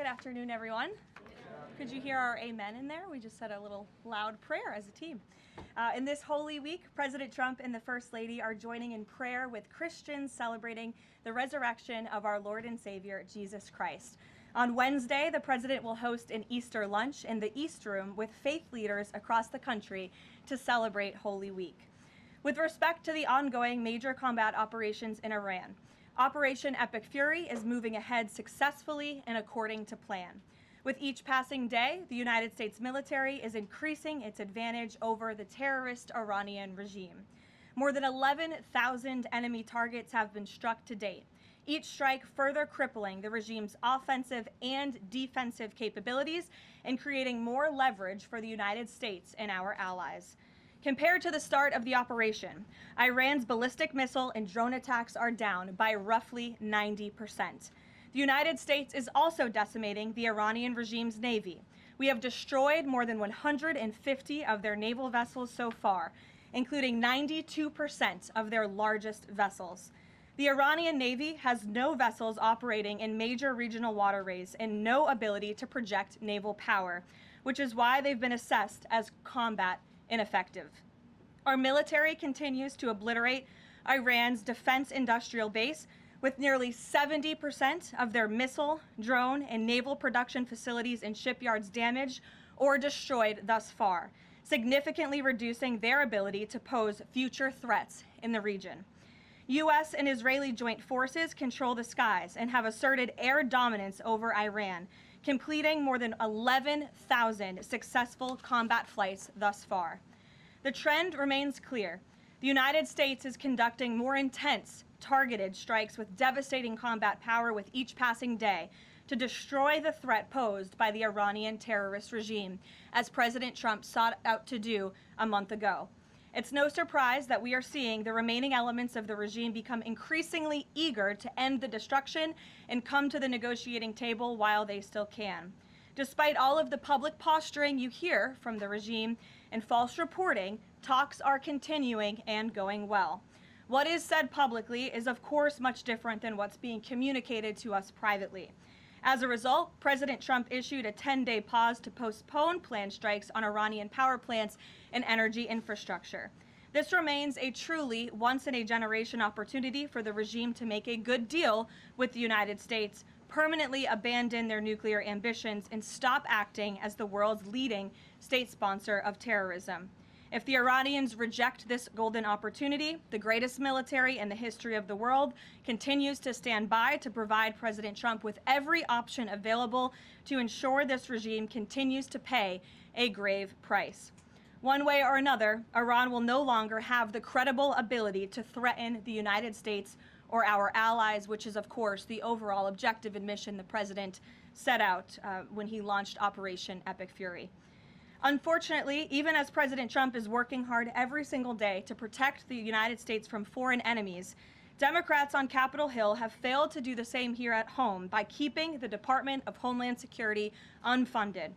Good afternoon, everyone. Could you hear our amen in there? We just said a little loud prayer as a team. In this Holy Week, President Trump and the First Lady are joining in prayer with Christians celebrating the resurrection of our Lord and Savior, Jesus Christ. On Wednesday, the President will host an Easter lunch in the East Room with faith leaders across the country to celebrate Holy Week. With respect to the ongoing major combat operations in Iran, Operation Epic Fury is moving ahead successfully and according to plan. With each passing day, the United States military is increasing its advantage over the terrorist Iranian regime. More than 11,000 enemy targets have been struck to date, each strike further crippling the regime's offensive and defensive capabilities and creating more leverage for the United States and our allies. Compared to the start of the operation, Iran's ballistic missile and drone attacks are down by roughly 90%. The United States is also decimating the Iranian regime's navy. We have destroyed more than 150 of their naval vessels so far, including 92% of their largest vessels. The Iranian Navy has no vessels operating in major regional waterways and no ability to project naval power, which is why they've been assessed as combat ineffective. Our military continues to obliterate Iran's defense industrial base, with nearly 70% of their missile, drone, and naval production facilities and shipyards damaged or destroyed thus far, significantly reducing their ability to pose future threats in the region. U.S. and Israeli joint forces control the skies and have asserted air dominance over Iran, completing more than 11,000 successful combat flights thus far. The trend remains clear. The United States is conducting more intense, targeted strikes with devastating combat power with each passing day to destroy the threat posed by the Iranian terrorist regime, as President Trump sought out to do a month ago. It's no surprise that we are seeing the remaining elements of the regime become increasingly eager to end the destruction and come to the negotiating table while they still can. Despite all of the public posturing you hear from the regime and false reporting, talks are continuing and going well. What is said publicly is, of course, much different than what's being communicated to us privately. As a result, President Trump issued a 10-day pause to postpone planned strikes on Iranian power plants and energy infrastructure. This remains a truly once-in-a-generation opportunity for the regime to make a good deal with the United States, permanently abandon their nuclear ambitions, and stop acting as the world's leading state sponsor of terrorism. If the Iranians reject this golden opportunity, the greatest military in the history of the world continues to stand by to provide President Trump with every option available to ensure this regime continues to pay a grave price. One way or another, Iran will no longer have the credible ability to threaten the United States or our allies, which is, of course, the overall objective and mission the president set out when he launched Operation Epic Fury. Unfortunately, even as President Trump is working hard every single day to protect the United States from foreign enemies, Democrats on Capitol Hill have failed to do the same here at home by keeping the Department of Homeland Security unfunded.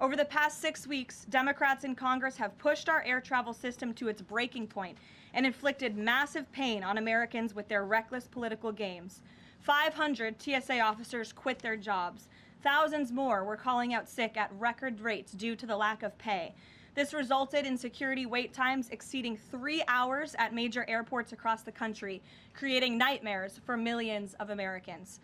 Over the past 6 weeks, Democrats in Congress have pushed our air travel system to its breaking point and inflicted massive pain on Americans with their reckless political games. 500 TSA officers quit their jobs. Thousands more were calling out sick at record rates due to the lack of pay. This resulted in security wait times exceeding 3 hours at major airports across the country, creating nightmares for millions of Americans.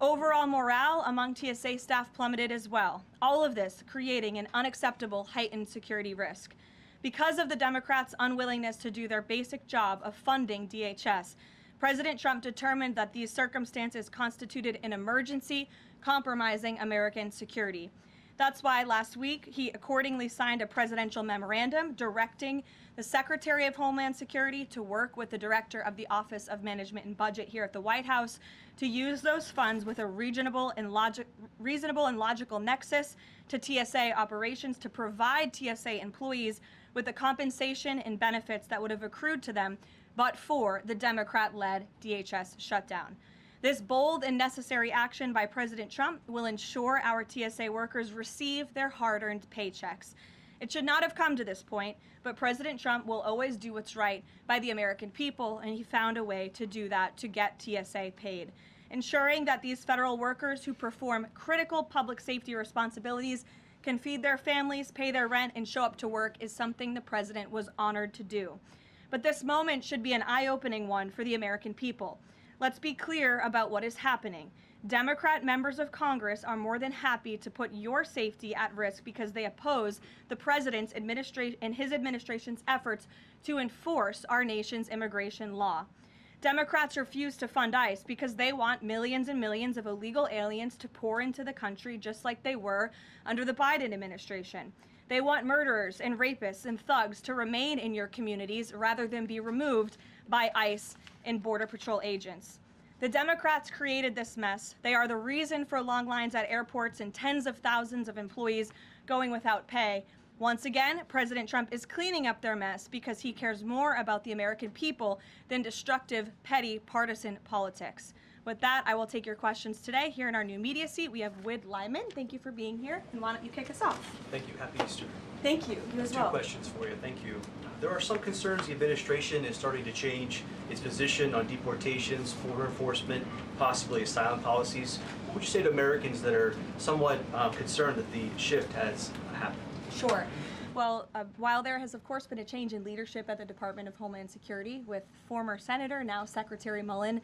Overall morale among TSA staff plummeted as well, all of this creating an unacceptable heightened security risk. Because of the Democrats' unwillingness to do their basic job of funding DHS, President Trump determined that these circumstances constituted an emergency, compromising American security. That's why last week he accordingly signed a presidential memorandum directing the Secretary of Homeland Security to work with the Director of the Office of Management and Budget here at the White House to use those funds with a reasonable and logical nexus to TSA operations to provide TSA employees with the compensation and benefits that would have accrued to them but for the Democrat-led DHS shutdown. This bold and necessary action by President Trump will ensure our TSA workers receive their hard-earned paychecks. It should not have come to this point, but President Trump will always do what's right by the American people, and he found a way to do that to get TSA paid. Ensuring that these federal workers who perform critical public safety responsibilities can feed their families, pay their rent, and show up to work is something the president was honored to do. But this moment should be an eye-opening one for the American people. Let's be clear about what is happening. Democrat members of Congress are more than happy to put your safety at risk because they oppose the president's and his administration's efforts to enforce our nation's immigration law. Democrats refuse to fund ICE because they want millions and millions of illegal aliens to pour into the country just like they were under the Biden administration. They want murderers and rapists and thugs to remain in your communities rather than be removed by ICE and Border Patrol agents. The Democrats created this mess. They are the reason for long lines at airports and tens of thousands of employees going without pay. Once again, President Trump is cleaning up their mess because he cares more about the American people than destructive, petty, partisan politics. With that, I will take your questions today. Here in our new media seat, we have Wid Lyman. Thank you for being here, and why don't you kick us off? Thank you. Happy Easter. Thank you. You as well. Two questions for you. Thank you. There are some concerns the administration is starting to change its position on deportations, border enforcement, possibly asylum policies. What would you say to Americans that are somewhat concerned that the shift has happened? Sure. Well, while there has, of course, been a change in leadership at the Department of Homeland Security with former Senator, now Secretary Mullen,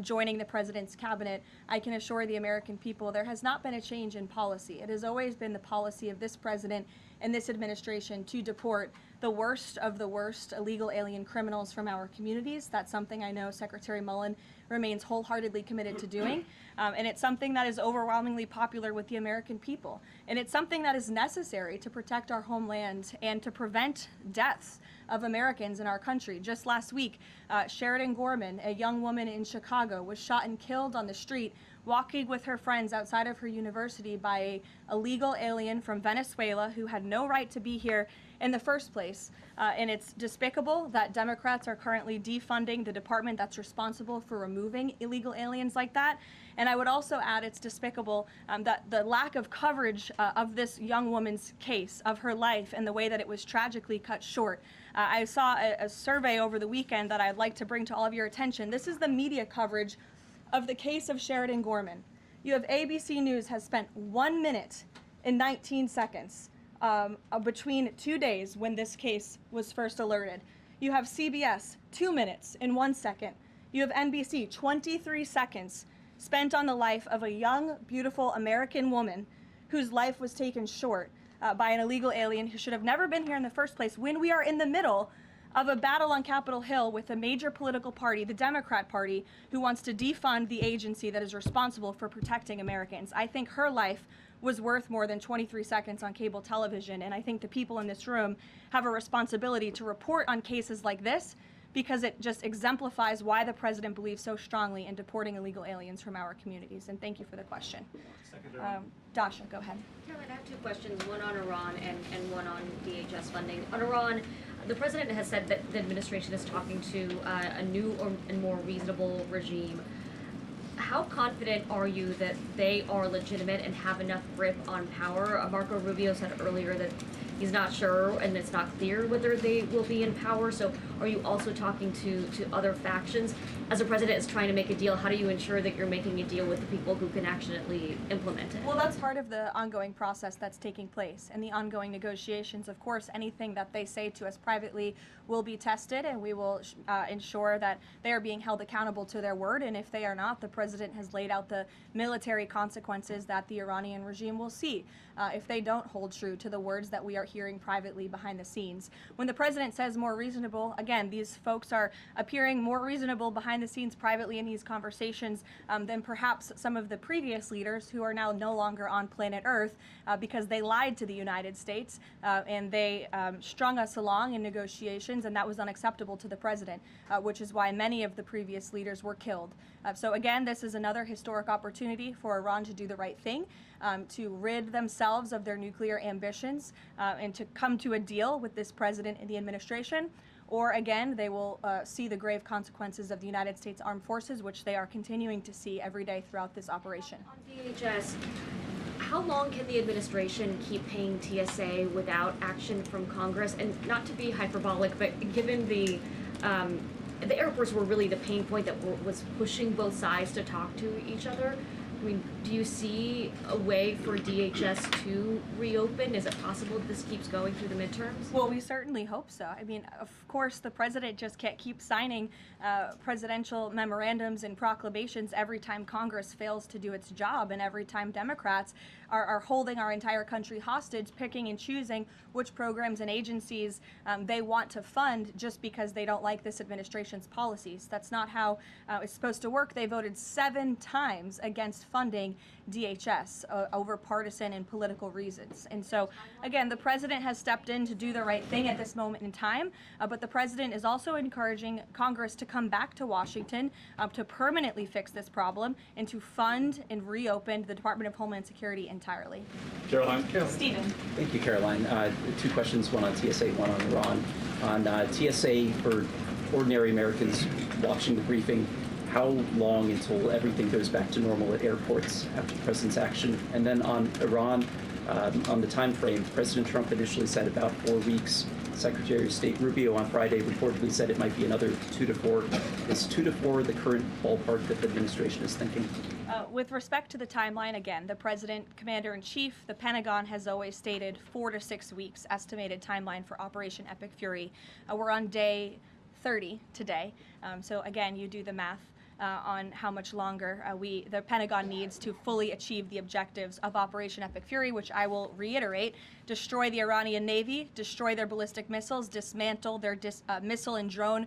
joining the president's cabinet, I can assure the American people there has not been a change in policy. It has always been the policy of this president and this administration to deport the worst of the worst illegal alien criminals from our communities. That's something I know Secretary Mullen remains wholeheartedly committed to doing. And it's something that is overwhelmingly popular with the American people. And it's something that is necessary to protect our homeland and to prevent deaths of Americans in our country. Just last week, Sheridan Gorman, a young woman in Chicago, was shot and killed on the street walking with her friends outside of her university by an illegal alien from Venezuela who had no right to be here in the first place. And it's despicable that Democrats are currently defunding the department that's responsible for removing illegal aliens like that. And I would also add it's despicable that the lack of coverage of this young woman's case, of her life, and the way that it was tragically cut short. I saw a survey over the weekend that I'd like to bring to all of your attention. This is the media coverage of the case of Sheridan Gorman. You have ABC News has spent 1 minute and 19 seconds between 2 days when this case was first alerted. You have CBS 2 minutes and 1 second. You have NBC 23 seconds spent on the life of a young, beautiful American woman whose life was taken short by an illegal alien who should have never been here in the first place, when we are in the middle of a battle on Capitol Hill with a major political party, the Democrat Party, who wants to defund the agency that is responsible for protecting Americans. I think her life was worth more than 23 seconds on cable television, and I think the people in this room have a responsibility to report on cases like this because it just exemplifies why the president believes so strongly in deporting illegal aliens from our communities. And thank you for the question. Dasha, go ahead. Karoline, I have two questions, one on Iran and one on DHS funding. On Iran, the president has said that the administration is talking to a new and more reasonable regime. How confident are you that they are legitimate and have enough grip on power? Marco Rubio said earlier that he's not sure and it's not clear whether they will be in power. So are you also talking to other factions? As the president is trying to make a deal, how do you ensure that you're making a deal with the people who can actually implement it? Well, that's part of the ongoing process that's taking place and the ongoing negotiations. Of course, anything that they say to us privately will be tested, and we will ensure that they are being held accountable to their word. And if they are not, the president has laid out the military consequences that the Iranian regime will see if they don't hold true to the words that we are hearing privately behind the scenes. When the president says more reasonable, again, these folks are appearing more reasonable behind the scenes privately in these conversations than perhaps some of the previous leaders who are now no longer on planet Earth because they lied to the United States and they strung us along in negotiations, and that was unacceptable to the president, which is why many of the previous leaders were killed. So again, this is another historic opportunity for Iran to do the right thing, to rid themselves of their nuclear ambitions and to come to a deal with this president and the administration. Or again, they will see the grave consequences of the United States Armed Forces, which they are continuing to see every day throughout this operation. On DHS, how long can the administration keep paying TSA without action from Congress? And not to be hyperbolic, but given the the airports were really the pain point that was pushing both sides to talk to each other. I mean, do you see a way for DHS to reopen? Is it possible that this keeps going through the midterms? Well, we certainly hope so. I mean, of course, the president just can't keep signing presidential memorandums and proclamations every time Congress fails to do its job, and every time Democrats are holding our entire country hostage, picking and choosing which programs and agencies they want to fund just because they don't like this administration's policies. That's not how it's supposed to work. They voted 7 times against funding DHS over partisan and political reasons. And so, again, the president has stepped in to do the right thing at this moment in time, but the president is also encouraging Congress to come back to Washington to permanently fix this problem and to fund and reopen the Department of Homeland Security entirely. Caroline. Stephen. Thank you, Caroline. 2 questions, one on TSA, one on Iran. On TSA, for ordinary Americans watching the briefing, how long until everything goes back to normal at airports after the president's action? And then on Iran, on the time frame, President Trump initially said about 4 weeks. Secretary of State Rubio on Friday reportedly said it might be another 2 to 4. Is 2 to 4 the current ballpark that the administration is thinking? With respect to the timeline, again, the President, Commander-in-Chief, the Pentagon has always stated 4 to 6 weeks estimated timeline for Operation Epic Fury. We're on day 30 today, so again, you do the math on how much longer the Pentagon needs to fully achieve the objectives of Operation Epic Fury, which I will reiterate: destroy the Iranian Navy, destroy their ballistic missiles, dismantle their missile and drone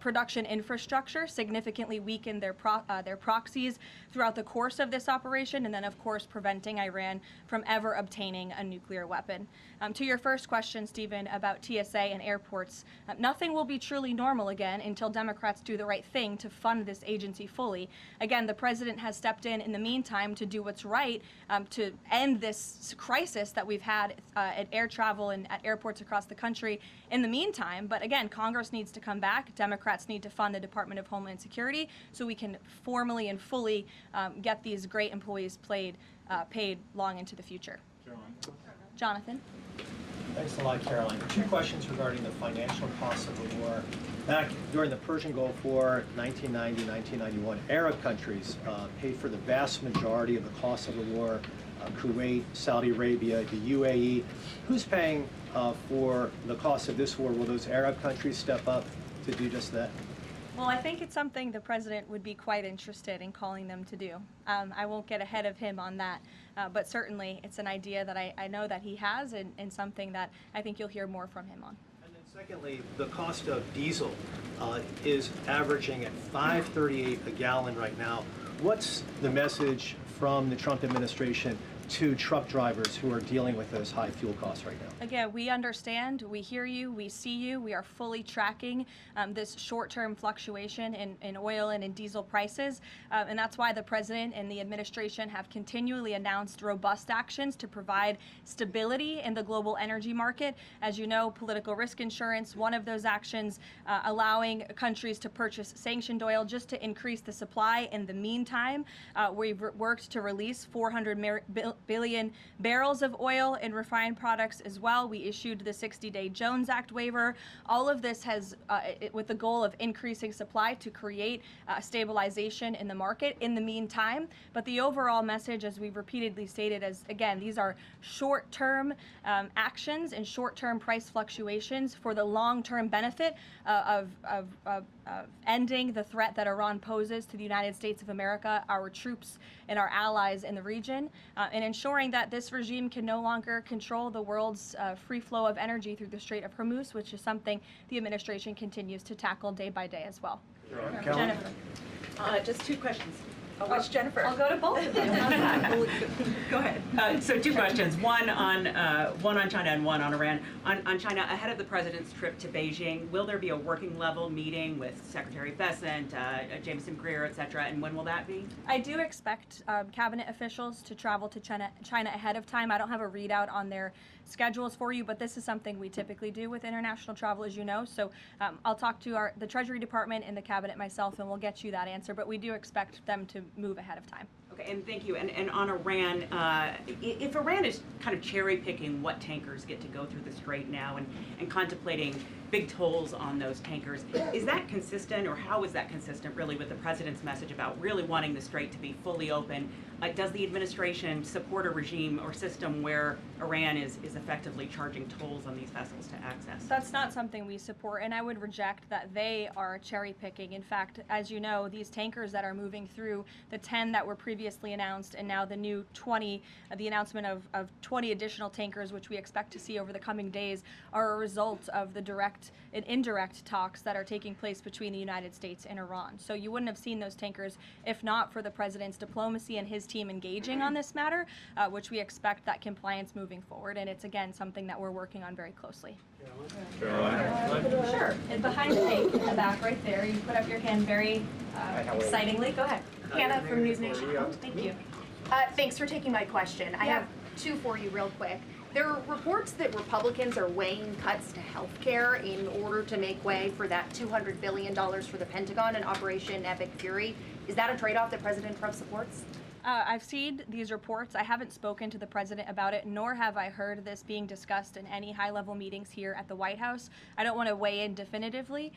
production infrastructure, significantly weaken their proxies throughout the course of this operation, and then, of course, preventing Iran from ever obtaining a nuclear weapon. To your first question, Stephen, about TSA and airports, nothing will be truly normal again until Democrats do the right thing to fund this agency fully. Again, the president has stepped in the meantime to do what's right to end this crisis that we've had at air travel and at airports across the country in the meantime. But again, Congress needs to come back. Democrats need to fund the Department of Homeland Security so we can formally and fully get these great employees paid long into the future. Jonathan. Thanks a lot, Caroline. 2 questions regarding the financial costs of the war. Back during the Persian Gulf War, 1990, 1991, Arab countries paid for the vast majority of the cost of the war. Kuwait, Saudi Arabia, the UAE. Who's paying for the cost of this war? Will those Arab countries step up to do just that? Well, I think it's something the president would be quite interested in calling them to do. I won't get ahead of him on that, but certainly it's an idea that I know that he has and something that I think you'll hear more from him on. And then secondly, the cost of diesel is averaging at $5.38 a gallon right now. What's the message from the Trump administration to truck drivers who are dealing with those high fuel costs right now? Again, we understand, we hear you, we see you. We are fully tracking this short-term fluctuation in oil and in diesel prices, and that's why the president and the administration have continually announced robust actions to provide stability in the global energy market. As you know, political risk insurance, one of those actions, allowing countries to purchase sanctioned oil just to increase the supply. In the meantime, we've worked to release 400 billion barrels of oil and refined products as well. We issued the 60-day Jones Act waiver. All of this has, with the goal of increasing supply to create stabilization in the market in the meantime. But the overall message, as we've repeatedly stated, is, again, these are short-term actions and short-term price fluctuations for the long-term benefit of ending the threat that Iran poses to the United States of America, our troops, and our allies in the region, and ensuring that this regime can no longer control the world's free flow of energy through the Strait of Hormuz, which is something the administration continues to tackle day by day as well. Jennifer. Just 2 questions. Which Jennifer? I'll go to both of them. Go ahead. So 2 questions. One on China and one on Iran. On China, ahead of the president's trip to Beijing, will there be a working level meeting with Secretary Bessent, Jameson Greer, et cetera, and when will that be? I do expect cabinet officials to travel to China ahead of time. I don't have a readout on their schedules for you, but this is something we typically do with international travel, as you know. So I'll talk to the Treasury Department and the cabinet myself, and we'll get you that answer. But we do expect them to move ahead of time. Okay, and thank you. And on Iran, if Iran is kind of cherry picking what tankers get to go through the strait now and contemplating big tolls on those tankers. Is that consistent, or how is that consistent really with the president's message about really wanting the strait to be fully open? Does the administration support a regime or system where Iran is effectively charging tolls on these vessels to access? That's not something we support, and I would reject that they are cherry picking. In fact, as you know, these tankers that are moving through, the 10 that were previously announced and now the new 20, the announcement of 20 additional tankers, which we expect to see over the coming days, are a result of the direct and indirect talks that are taking place between the United States and Iran. So you wouldn't have seen those tankers if not for the president's diplomacy and his team engaging on this matter, which we expect that compliance moving forward. And it's, again, something that we're working on very closely. Caroline? Sure. And behind the tank in the back right there, you put up your hand very excitingly. Go ahead. Hannah from News Nation. Thank you. Thanks for taking my question. I have two for you real quick. There are reports that Republicans are weighing cuts to health care in order to make way for that $200 billion for the Pentagon and Operation Epic Fury. Is that a trade-off that President Trump supports? I've seen these reports. I haven't spoken to the president about it, nor have I heard this being discussed in any high-level meetings here at the White House. I don't want to weigh in definitively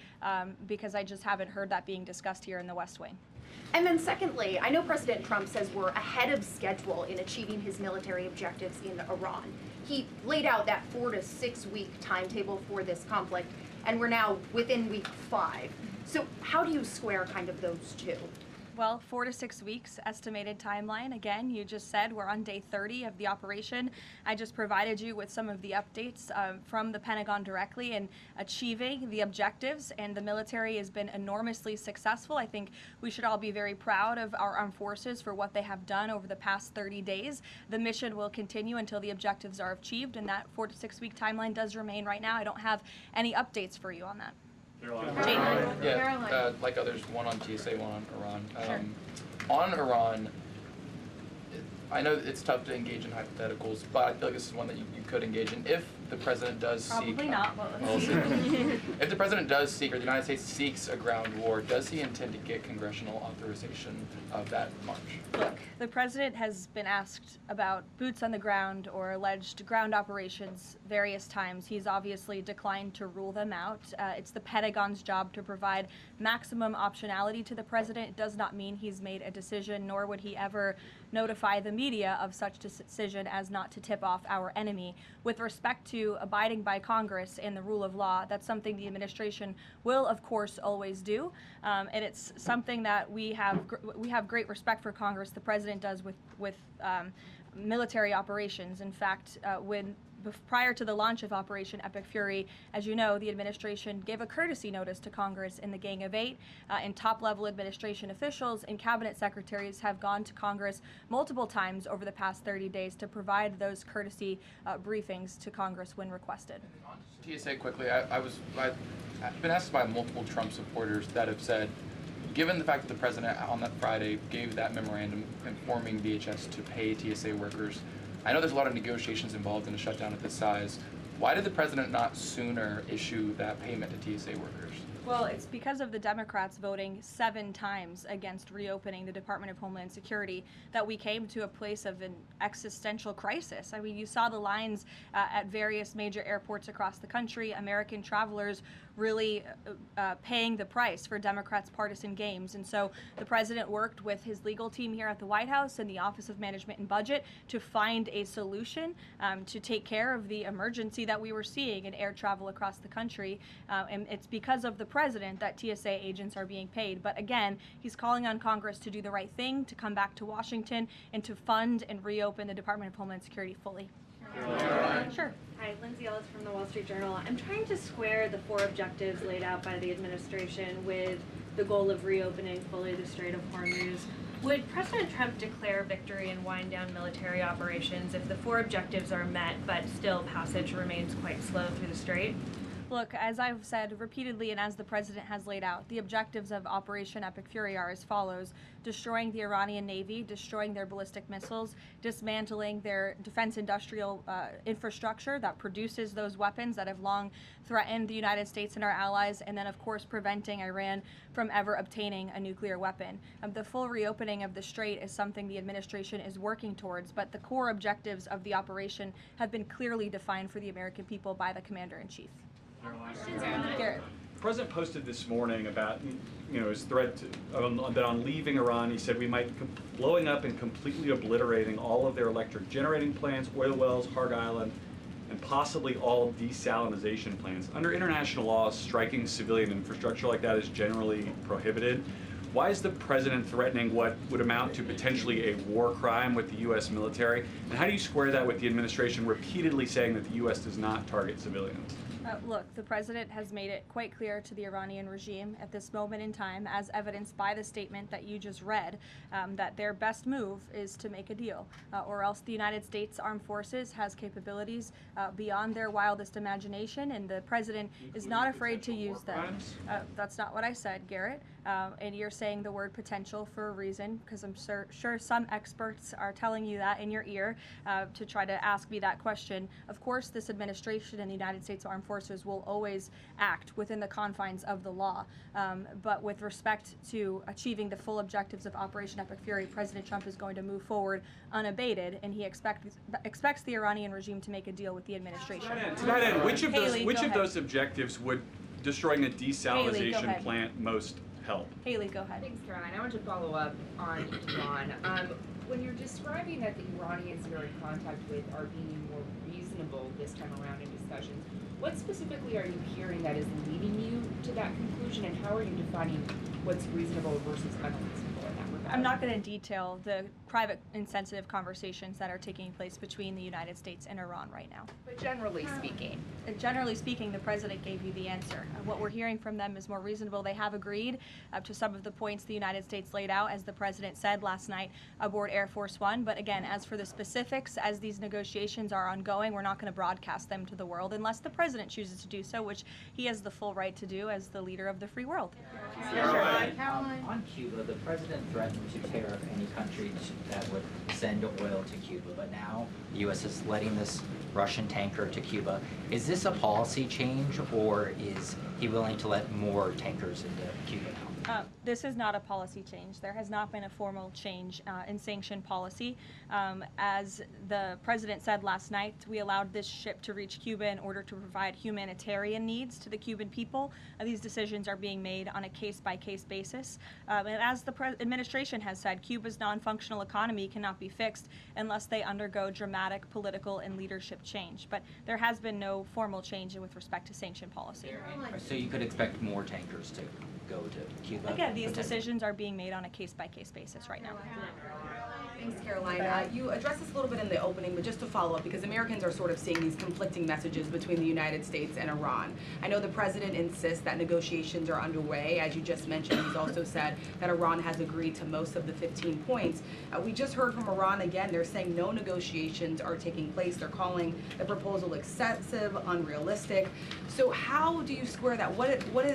because I just haven't heard that being discussed here in the West Wing. And then secondly, I know President Trump says we're ahead of schedule in achieving his military objectives in Iran. He laid out that 4 to 6 week timetable for this conflict, and we're now within week 5. So how do you square kind of those two? Well, 4 to 6 weeks estimated timeline. Again, you just said we're on day 30 of the operation. I just provided you with some of the updates from the Pentagon directly in achieving the objectives, and the military has been enormously successful. I think we should all be very proud of our armed forces for what they have done over the past 30 days. The mission will continue until the objectives are achieved, and that 4 to 6 week timeline does remain right now. I don't have any updates for you on that. Yeah, like others, one on TSA, one on Iran. Sure. On Iran, I know it's tough to engage in hypotheticals, but I feel like this is one that you could engage in if the president does seek. Probably not, but We'll let's see. see. If the president does seek, or the United States seeks a ground war, does he intend to get congressional authorization of that march? Look, the president has been asked about boots on the ground or alleged ground operations various times. He's obviously declined to rule them out. It's the Pentagon's job to provide maximum optionality to the president. It does not mean he's made a decision, nor would he ever notify the media of such decision as not to tip off our enemy. With respect to abiding by Congress and the rule of law, that's something the administration will, of course, always do, and it's something that we have great respect for Congress. The president does with military operations. In fact, prior to the launch of Operation Epic Fury, as you know, the administration gave a courtesy notice to Congress in the Gang of Eight, and top-level administration officials and cabinet secretaries have gone to Congress multiple times over the past 30 days to provide those courtesy briefings to Congress when requested. TSA quickly, I've been asked by multiple Trump supporters that have said, given the fact that the president on that Friday gave that memorandum informing DHS to pay TSA workers, I know there's a lot of negotiations involved in a shutdown of this size. Why did the president not sooner issue that payment to TSA workers? Well, it's because of the Democrats voting 7 times against reopening the Department of Homeland Security that we came to a place of an existential crisis. I mean, you saw the lines at various major airports across the country, American travelers really paying the price for Democrats' partisan games. And so the president worked with his legal team here at the White House and the Office of Management and Budget to find a solution to take care of the emergency that we were seeing in air travel across the country. And it's because of the president that TSA agents are being paid. But again, he's calling on Congress to do the right thing, to come back to Washington and to fund and reopen the Department of Homeland Security fully. Sure. Hi, Lindsay Ellis from the Wall Street Journal. I'm trying to square the 4 objectives laid out by the administration with the goal of reopening fully the Strait of Hormuz. Would President Trump declare victory and wind down military operations if the 4 objectives are met but still passage remains quite slow through the strait? Look, as I've said repeatedly and as the president has laid out, the objectives of Operation Epic Fury are as follows: destroying the Iranian Navy, destroying their ballistic missiles, dismantling their defense industrial infrastructure that produces those weapons that have long threatened the United States and our allies, and then, of course, preventing Iran from ever obtaining a nuclear weapon. The full reopening of the strait is something the administration is working towards, but the core objectives of the operation have been clearly defined for the American people by the Commander-in-Chief. Garrett. The president posted this morning about his threat that on leaving Iran, he said we might blowing up and completely obliterating all of their electric generating plants, oil wells, Harg Island, and possibly all desalinization plants. Under international law, striking civilian infrastructure like that is generally prohibited. Why is the president threatening what would amount to potentially a war crime with the U.S. military? And how do you square that with the administration repeatedly saying that the U.S. does not target civilians? Look, the president has made it quite clear to the Iranian regime at this moment in time, as evidenced by the statement that you just read, that their best move is to make a deal, or else the United States Armed Forces has capabilities beyond their wildest imagination, and the president is not afraid to use them. That's not what I said, Garrett. And you're saying the word potential for a reason, because I'm sure some experts are telling you that in your ear to try to ask me that question. Of course, this administration and the United States Armed Forces will always act within the confines of the law. But with respect to achieving the full objectives of Operation Epic Fury, President Trump is going to move forward unabated, and he expects the Iranian regime to make a deal with the administration. To that end, which of those objectives would destroying a desalinization plant most help? Haley, go ahead. Thanks, Caroline. I want to follow up on Iran. When you're describing that the Iranians you're in contact with are being more reasonable this time around in discussions, what specifically are you hearing that is leading you to that conclusion, and how are you defining what's reasonable versus unreasonable in that regard? I'm not going to detail the private and sensitive conversations that are taking place between the United States and Iran right now. But generally speaking. Generally speaking, the president gave you the answer. What we're hearing from them is more reasonable. They have agreed to some of the points the United States laid out, as the president said last night aboard Air Force One. But again, as for the specifics, as these negotiations are ongoing, we're not going to broadcast them to the world unless the president chooses to do so, which he has the full right to do as the leader of the free world. On Cuba, the president threatened to tariff any country that would send oil to Cuba, but now the U.S. is letting this Russian tanker to Cuba. Is this a policy change, or is he willing to let more tankers into Cuba now? This is not a policy change. There has not been a formal change in sanction policy. As the president said last night, we allowed this ship to reach Cuba in order to provide humanitarian needs to the Cuban people. These decisions are being made on a case-by-case basis. And as the administration has said, Cuba's non-functional economy cannot be fixed unless they undergo dramatic political and leadership change. But there has been no formal change with respect to sanction policy. So you could expect more tankers to go to Cuba? Again, these decisions are being made on a case-by-case basis right now. Thanks, Caroline. You addressed this a little bit in the opening, but just to follow up, because Americans are sort of seeing these conflicting messages between the United States and Iran. I know the president insists that negotiations are underway. As you just mentioned, he's also said that Iran has agreed to most of the 15 points. We just heard from Iran again. They're saying no negotiations are taking place. They're calling the proposal excessive, unrealistic. So how do you square that?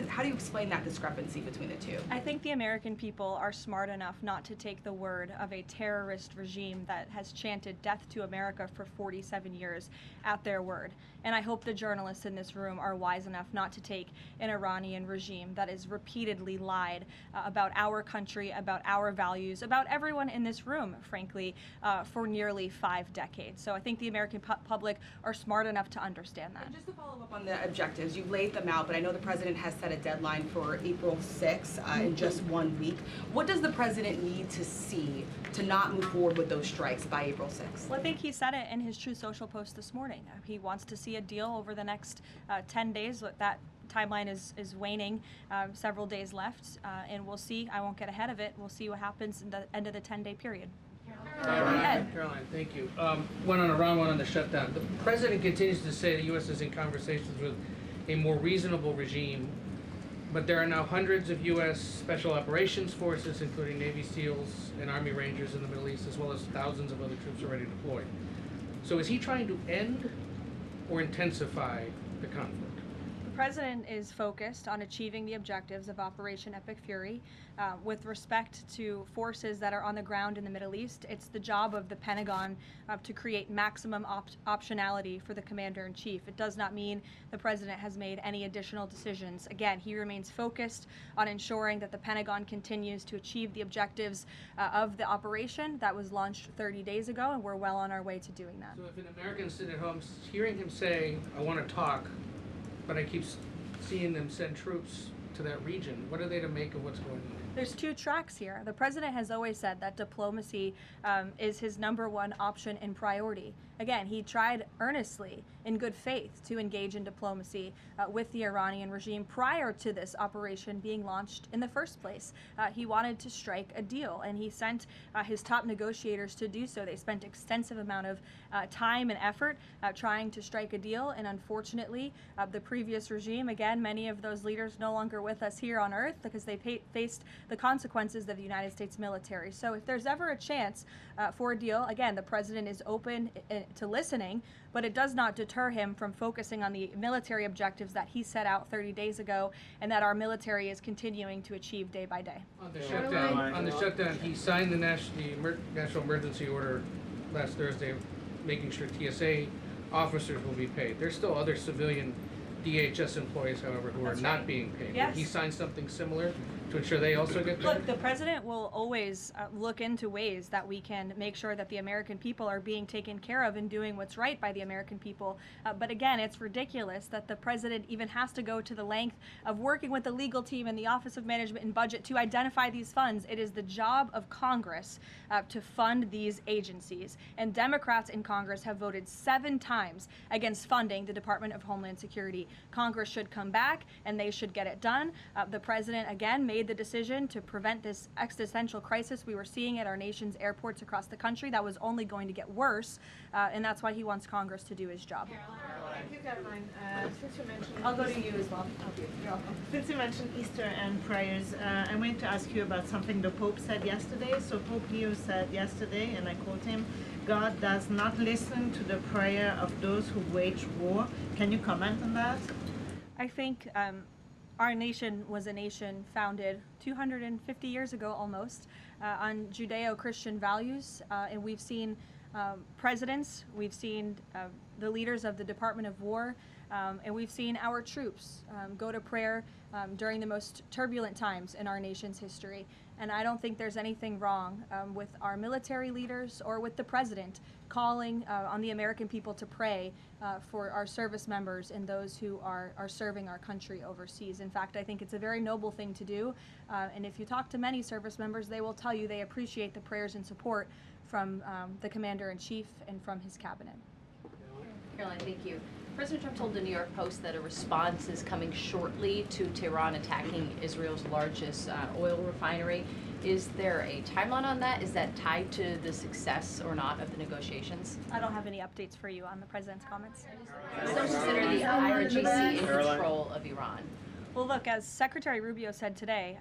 How do you explain that discrepancy between the two? I think the American people are smart enough not to take the word of a terrorist regime that has chanted death to America for 47 years at their word. And I hope the journalists in this room are wise enough not to take an Iranian regime that has repeatedly lied about our country, about our values, about everyone in this room, frankly, for nearly 5 decades. So I think the American public are smart enough to understand that. And just to follow up on the objectives, you've laid them out, but I know the president has set a deadline for April 6th in just 1 week. What does the president need to see to not move forward with those strikes by April 6th? Well, I think he said it in his Truth Social post this morning. He wants to see a deal over the next 10 days. That timeline is waning, several days left, and we'll see. I won't get ahead of it. We'll see what happens in the end of the 10-day period. Caroline, thank you. One on Iran, one on the shutdown. The president continues to say the U.S. is in conversations with a more reasonable regime, but there are now hundreds of U.S. Special Operations Forces, including Navy SEALs and Army Rangers in the Middle East, as well as thousands of other troops already deployed. So is he trying to end or intensify the conflict? The president is focused on achieving the objectives of Operation Epic Fury. With respect to forces that are on the ground in the Middle East, it's the job of the Pentagon to create maximum optionality for the commander-in-chief. It does not mean the president has made any additional decisions. Again, he remains focused on ensuring that the Pentagon continues to achieve the objectives of the operation that was launched 30 days ago, and we're well on our way to doing that. So if an American sitting at home hearing him say, I want to talk, but I keep seeing them send troops to that region. What are they to make of what's going on? There's two tracks here. The president has always said that diplomacy is his #1 option and priority. Again, he tried earnestly, in good faith, to engage in diplomacy with the Iranian regime prior to this operation being launched in the first place. He wanted to strike a deal, and he sent his top negotiators to do so. They spent extensive amount of time and effort trying to strike a deal, and unfortunately, the previous regime, again, many of those leaders no longer with us here on Earth because they faced the consequences of the United States military. So if there's ever a chance for a deal, again, the president is open to listening, but it does not deter him from focusing on the military objectives that he set out 30 days ago and that our military is continuing to achieve day by day. On the shutdown, he signed the national emergency order last Thursday, making sure TSA officers will be paid. There's still other civilian DHS employees, however, who are not being paid. Yes. Will he sign something similar to ensure they also get paid? Look, the president will always look into ways that we can make sure that the American people are being taken care of and doing what's right by the American people. But again, it's ridiculous that the president even has to go to the length of working with the legal team and the Office of Management and Budget to identify these funds. It is the job of Congress to fund these agencies. And Democrats in Congress have voted 7 times against funding the Department of Homeland Security. Congress should come back and they should get it done. The president, again, made the decision to prevent this existential crisis we were seeing at our nation's airports across the country that was only going to get worse, and that's why he wants Congress to do his job. Thank you, Caroline. Since you mentioned... I'll go to you as well. Okay, you're welcome. Since you mentioned Easter and prayers, I wanted to ask you about something the Pope said yesterday. So Pope Leo said yesterday, and I quote him, "God does not listen to the prayer of those who wage war." Can you comment on that? I think our nation was a nation founded 250 years ago almost on Judeo-Christian values, and we've seen presidents, we've seen the leaders of the Department of War, and we've seen our troops go to prayer during the most turbulent times in our nation's history. And I don't think there's anything wrong with our military leaders or with the president calling on the American people to pray for our service members and those who are serving our country overseas. In fact, I think it's a very noble thing to do. And if you talk to many service members, they will tell you they appreciate the prayers and support from the Commander-in-Chief and from his cabinet. Caroline, thank you. President Trump told the New York Post that a response is coming shortly to Tehran attacking Israel's largest oil refinery. Is there a timeline on that? Is that tied to the success or not of the negotiations? I don't have any updates for you on the president's comments. Some consider the IRGC in control of Iran. Well, look, as Secretary Rubio said today,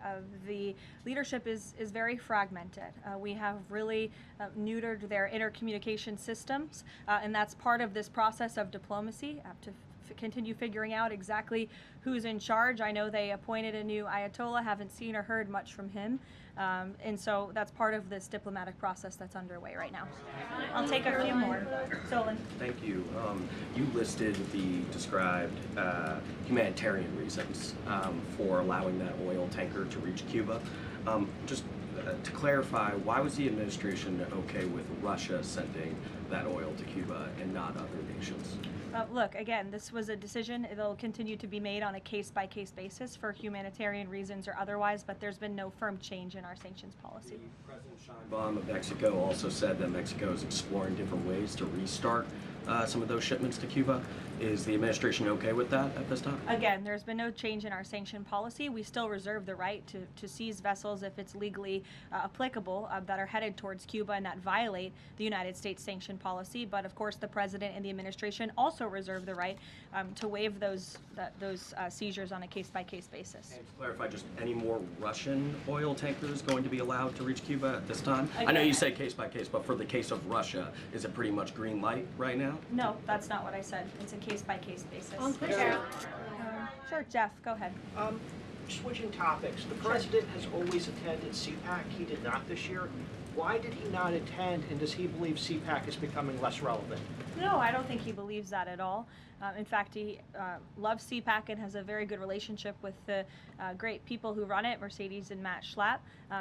the leadership is very fragmented. We have really neutered their intercommunication systems, and that's part of this process of diplomacy to continue figuring out exactly who's in charge. I know they appointed a new Ayatollah, haven't seen or heard much from him, and so that's part of this diplomatic process that's underway right now. I'll take a few more. Solon. Thank you. You listed the described humanitarian reasons for allowing that oil tanker to reach Cuba. Just to clarify, why was the administration okay with Russia sending that oil to Cuba and not other nations? Look, again, this was a decision. It'll continue to be made on a case-by-case basis for humanitarian reasons or otherwise, but there's been no firm change in our sanctions policy. President Sheinbaum of Mexico also said that Mexico is exploring different ways to restart some of those shipments to Cuba. Is the administration okay with that at this time? Again, there's been no change in our sanction policy. We still reserve the right to seize vessels if it's legally applicable that are headed towards Cuba and that violate the United States sanction policy. But of course, the president and the administration also reserve the right to waive those seizures on a case-by-case basis. And to clarify, just any more Russian oil tankers going to be allowed to reach Cuba at this time? Again, I know you say case-by-case, but for the case of Russia, is it pretty much green light right now? No, that's not what I said. It's a case-by-case basis. Sure, Jeff, go ahead. Switching topics, the president has always attended CPAC. He did not this year. Why did he not attend, and does he believe CPAC is becoming less relevant? No, I don't think he believes that at all. In fact, he loves CPAC and has a very good relationship with the great people who run it, Mercedes and Matt Schlapp.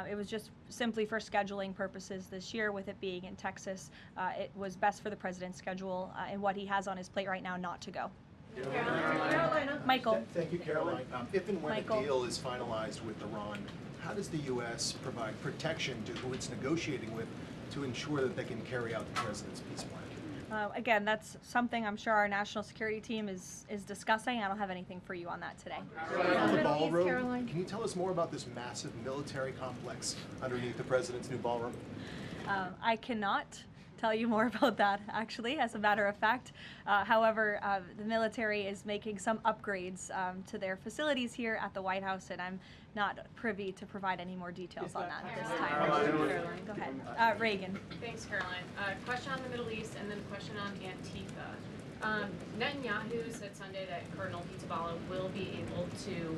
It was just simply for scheduling purposes this year, with it being in Texas. It was best for the president's schedule and what he has on his plate right now not to go. Michael. Thank you, Caroline. If and when Michael. a deal is finalized with Iran, how does the U.S. provide protection to who it's negotiating with to ensure that they can carry out the president's peace plan? Again, that's something I'm sure our national security team is discussing. I don't have anything for you on that today. On the ballroom, can you tell us more about this massive military complex underneath the president's new ballroom? I cannot tell you more about that, actually, as a matter of fact. However, the military is making some upgrades to their facilities here at the White House, and I'm not privy to provide any more details on that at this time. Go ahead. Reagan. Thanks, Caroline. Question on the Middle East and then a question on Antifa. Netanyahu said Sunday that Cardinal Pizzaballa will be able to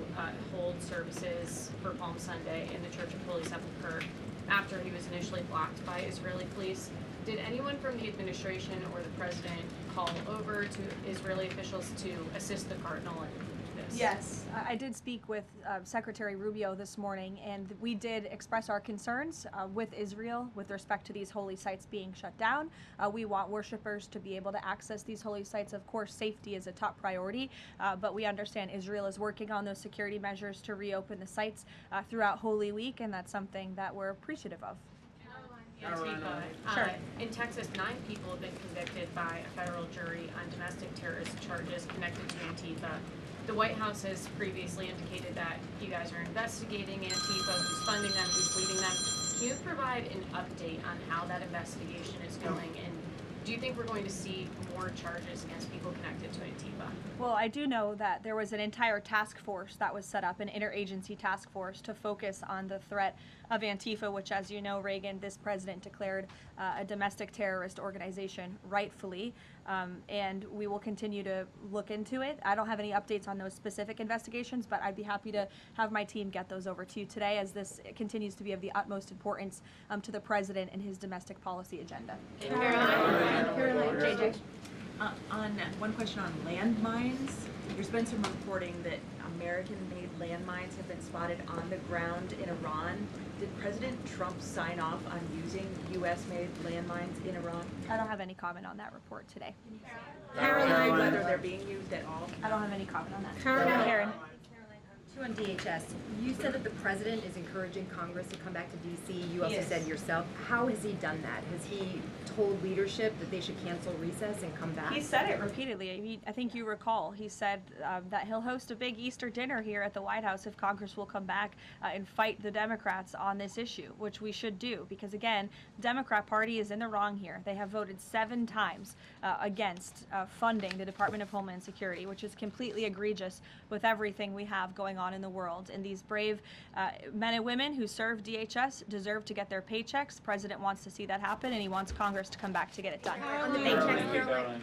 hold services for Palm Sunday in the Church of Holy Sepulchre after he was initially blocked by Israeli police. Did anyone from the administration or the president call over to Israeli officials to assist the cardinal in this? Yes, I did speak with Secretary Rubio this morning, and we did express our concerns with Israel with respect to these holy sites being shut down. We want worshipers to be able to access these holy sites. Of course, safety is a top priority, but we understand Israel is working on those security measures to reopen the sites throughout Holy Week, and that's something that we're appreciative of. Antifa. Sure. In Texas, 9 people have been convicted by a federal jury on domestic terrorist charges connected to Antifa. The White House has previously indicated that you guys are investigating Antifa, who's funding them, who's leading them. Can you provide an update on how that investigation is going, and do you think we're going to see more charges against people connected to Antifa? Well, I do know that there was an entire task force that was set up, an interagency task force to focus on the threat of Antifa, which, as you know, Reagan, this president declared a domestic terrorist organization rightfully, and we will continue to look into it. I don't have any updates on those specific investigations, but I'd be happy to have my team get those over to you today, as this continues to be of the utmost importance to the president and his domestic policy agenda. Caroline, JJ. On one question on landmines, there's been some reporting that American-made landmines have been spotted on the ground in Iran. Did President Trump sign off on using U.S.-made landmines in Iran? I don't have any comment on that report today. Caroline, whether they're being used at all? I don't have any comment on that. Karen. Two on DHS. You said that the president is encouraging Congress to come back to D.C. You also Yes. said yourself. How has he done that? Has he told leadership that they should cancel recess and come back? He said it repeatedly. I think you recall. He said that he'll host a big Easter dinner here at the White House if Congress will come back and fight the Democrats on this issue, which we should do, because again, the Democrat Party is in the wrong here. They have voted 7 times against funding the Department of Homeland Security, which is completely egregious with everything we have going on in the world. And these brave men and women who serve DHS deserve to get their paychecks. The president wants to see that happen, and he wants Congress to come back to get it done. On the paychecks, Caroline.